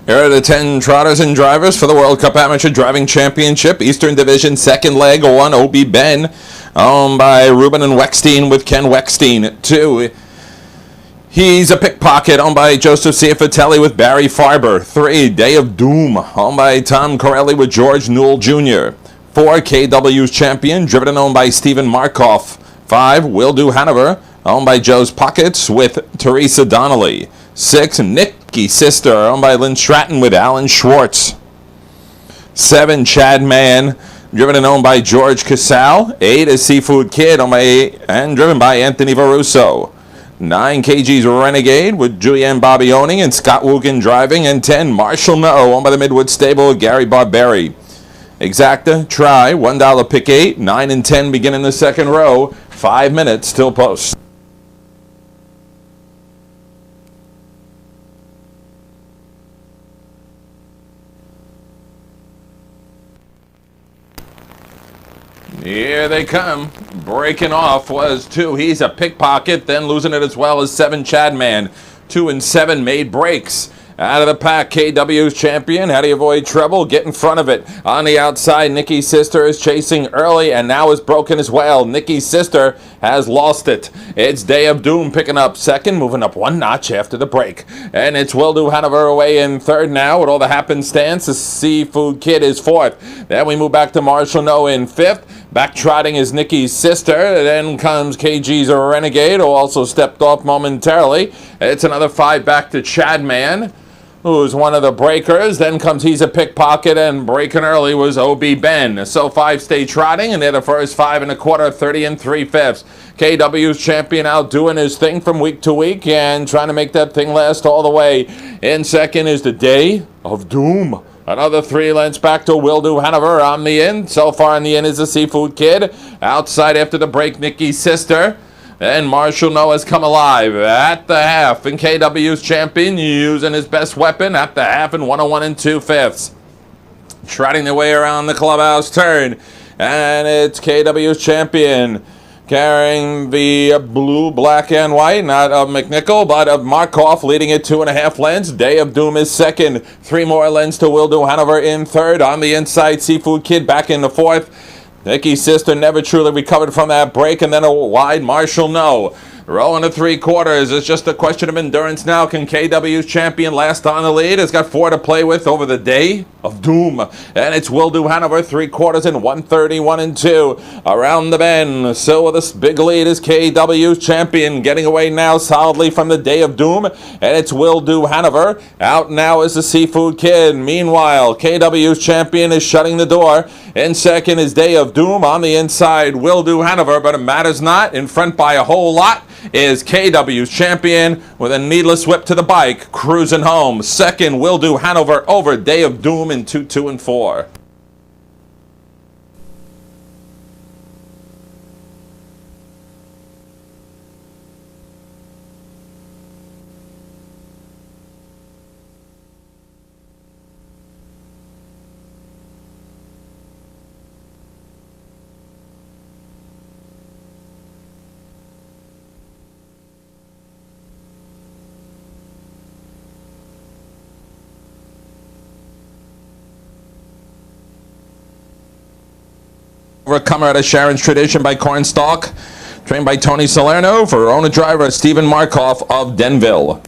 Here are the 10 trotters and drivers for the World Cup Amateur Driving Championship. Eastern Division, second leg, 1, O.B. Ben, owned by Ruben and Weckstein with Ken Weckstein. 2, He's a Pickpocket, owned by Joseph Ciafatelli with Barry Farber. 3, Day of Doom, owned by Tom Corelli with George Newell Jr. 4, KW's Champion, driven and owned by Stephen Markoff. 5, Will Do Hanover, owned by Joe's Pockets with Teresa Donnelly. 6, Nicky Sister, owned by Lynn Stratton with Alan Schwartz. 7, Chad Man, driven and owned by George Casal. 8 is Seafood Kid, owned by and driven by Anthony Varuso. 9, KG's Renegade with Julianne Bobbioni and Scott Wogan driving. And 10, Marshall No, owned by the Midwood Stable with Gary Barberi. Exacta, Try, $1 pick 8. 9 and 10 begin in the second row. 5 minutes till post. Here they come. Breaking off was 2, He's a Pickpocket, then losing it as well as 7, Chadman. 2 and 7 made breaks. Out of the pack, KW's Champion. How do you avoid trouble? Get in front of it. On the outside, Nicky's Sister is chasing early and now is broken as well. Nicky's Sister has lost it. It's Day of Doom picking up second, moving up 1 notch after the break. And it's Will Do Hanover away in third now with all the happenstance. The Seafood Kid is fourth. Then we move back to Marshall No in fifth. Back trotting is Nicky's Sister. Then comes KG's Renegade, who also stepped off momentarily. It's another 5 back to Chadman, who's one of the breakers. Then comes He's a Pickpocket, and breaking early was O.B. Ben. So 5 stay trotting, and they're the first 5 1/4, 30 3/5. KW's Champion out doing his thing from week to week and trying to make that thing last all the way. In second is the Day of Doom. Another 3 lengths back to Will Do Hanover on the in. So far on the in is the Seafood Kid. Outside after the break, Nicky's Sister. Then Marshall No has come alive at the half. And KW's Champion using his best weapon at the half in 101 2/5. Trotting their way around the clubhouse turn. And it's KW's Champion carrying the blue, black, and white, not of McNichol, but of Markoff, leading it 2.5 lengths. Day of Doom is second. 3 more lengths to Will Do Hanover in third. On the inside, Seafood Kid back in the fourth. Nicky's Sister never truly recovered from that break, and then a wide Marshall No. Rolling to 3/4. It's just a question of endurance now. Can KW's Champion last on the lead? It's got 4 to play with over the Day of Doom. And it's Will Do Hanover, 3/4 in 131 2. Around the bend. So with this big lead is KW's Champion. Getting away now solidly from the Day of Doom. And it's Will Do Hanover. Out now is the Seafood Kid. Meanwhile, KW's Champion is shutting the door. In second is Day of Doom. On the inside, Will Do Hanover, but it matters not. In front by a whole lot is KW's Champion with a needless whip to the bike, cruising home. Second, Will Do Hanover over Day of Doom in 2, 2, and 4. Overcomer out of Sharon's Tradition by Cornstalk, trained by Tony Salerno for owner driver Stephen Markoff of Denville.